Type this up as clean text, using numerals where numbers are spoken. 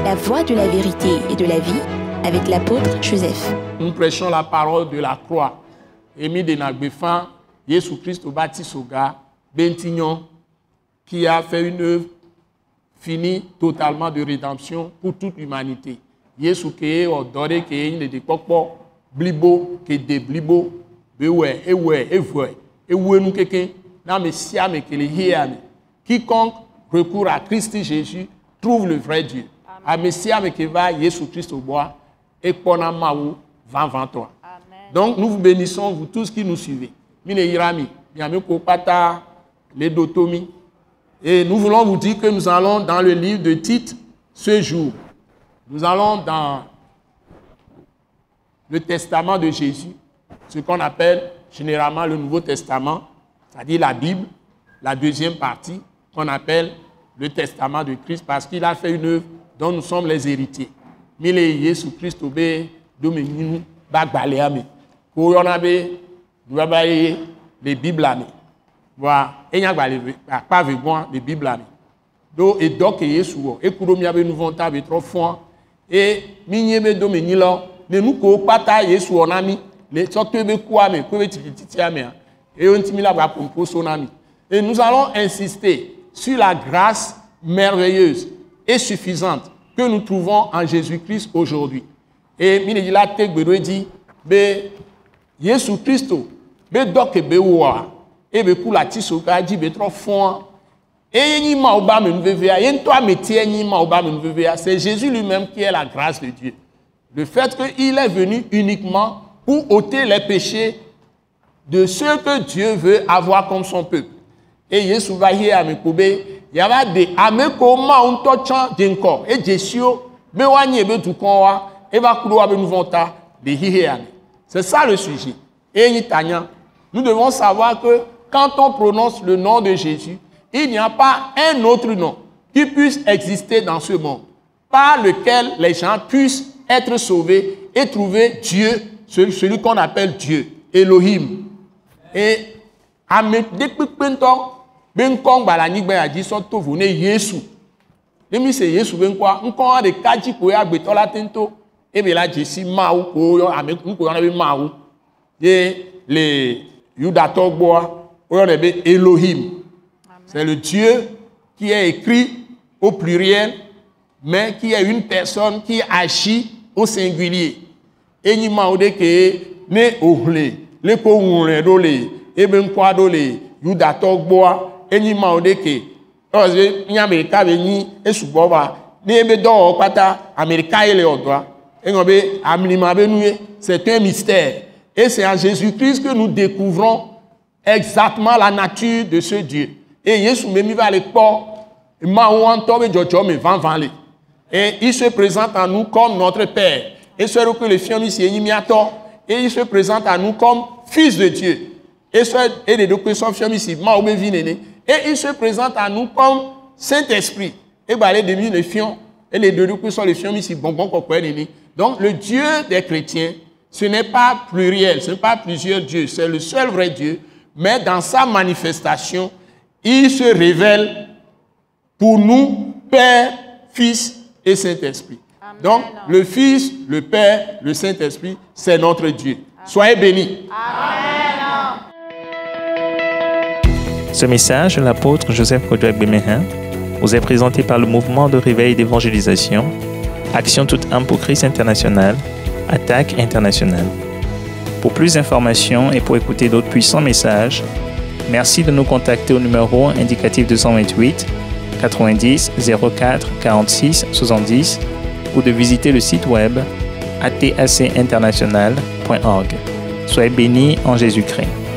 La voie de la vérité et de la vie avec l'apôtre Joseph. Nous prêchons la parole de la croix. Émis de Nagbefan, Jésus-Christ au Batisoga, Bentignon, qui a fait une œuvre finie totalement de rédemption pour toute l'humanité. Jésus qui est ordonné, qui est une des coques, blibo, qui est des blibo, quiconque recourt à Christ Jésus trouve le vrai Dieu. À Messia Mekeva, Jésus-Christ au bois, et Ponamaou, 20-23. Donc nous vous bénissons, vous tous qui nous suivez. Mine Irami, Pata, les Dotomi. Et nous voulons vous dire que nous allons dans le livre de Tite ce jour. Nous allons dans le testament de Jésus, ce qu'on appelle généralement le Nouveau Testament, c'est-à-dire la Bible, la deuxième partie qu'on appelle le testament de Christ, parce qu'il a fait une œuvre dont nous sommes les héritiers. Mille Jésus-Christ obé dominique bagbaléame. Pour y en avoir, nous avons les Bibles ame. Voilà, et n'y a pas besoin de Bible ame. Donc et donc Jésus, et pour nous avons nous vont taper trop fort et mignebe dominique là, ne nous co pas ta Jésus on ami. Les sortes de quoi mais quoi et on timila va pour son ami. Et nous allons insister sur la grâce merveilleuse et suffisante que nous trouvons en Jésus-Christ aujourd'hui. Et minidila tek bedo dit be Jésus-Christ be donc be wa et be pour la tisoka dit be trop fond et ni ma oba me vevea et toi métier ni ma oba me vevea, c'est Jésus lui-même qui est la grâce de Dieu. Le fait qu'il est venu uniquement pour ôter les péchés de ceux que Dieu veut avoir comme son peuple. Et Jésus va y aller il y a des amekoma on tochan d'encore et Jésus me wanye be tout konwa et va couloir be nous vonta de hihéane. C'est ça le sujet. Et nous devons savoir que quand on prononce le nom de Jésus, il n'y a pas un autre nom qui puisse exister dans ce monde par lequel les gens puissent être sauvés et trouver Dieu, celui qu'on appelle Dieu, Elohim. Et ben kong balani gbe aji so to vone Yesu. Demi se Yesu ben kwa nkon de kaji ko ya gbe tola tento e be la jesi ma o ko yo ame ko na be ma o. Et les Yuda Togbo o yo be Elohim. C'est le Dieu qui est écrit au pluriel mais qui est une personne qui agit au singulier. Et ni ma o de ke ne ohle le ko wure do le e ben kwa do le Yuda Togbo eni ma odeke oze ni America be ni esuboba ni ebe do pata America ele odwa engobe amlima be nuye, c'est un mystère et c'est en Jésus-Christ que nous découvrons exactement la nature de ce Dieu. Et Jésus me mi va le port ma wanto be jojo me vanle et il se présente à nous comme notre Père et ce que le fiam ici ni miato et il se présente à nous comme fils de Dieu. Et les deux questions ici, et il se présente à nous comme Saint-Esprit. Et les demi les fions, et les deux questions les fions ici, donc le Dieu des chrétiens, ce n'est pas pluriel, ce n'est pas plusieurs dieux, c'est le seul vrai Dieu, mais dans sa manifestation, il se révèle pour nous, Père, Fils et Saint-Esprit. Donc le Fils, le Père, le Saint-Esprit, c'est notre Dieu. Soyez bénis. Amen. Ce message de l'apôtre Joseph Kodouak Bemehin vous est présenté par le mouvement de réveil d'évangélisation, Action toute âme pour Christ international, Attaque internationale. Pour plus d'informations et pour écouter d'autres puissants messages, merci de nous contacter au numéro indicatif 228 90 04 46 70 ou de visiter le site web atacinternational.org. Soyez bénis en Jésus-Christ.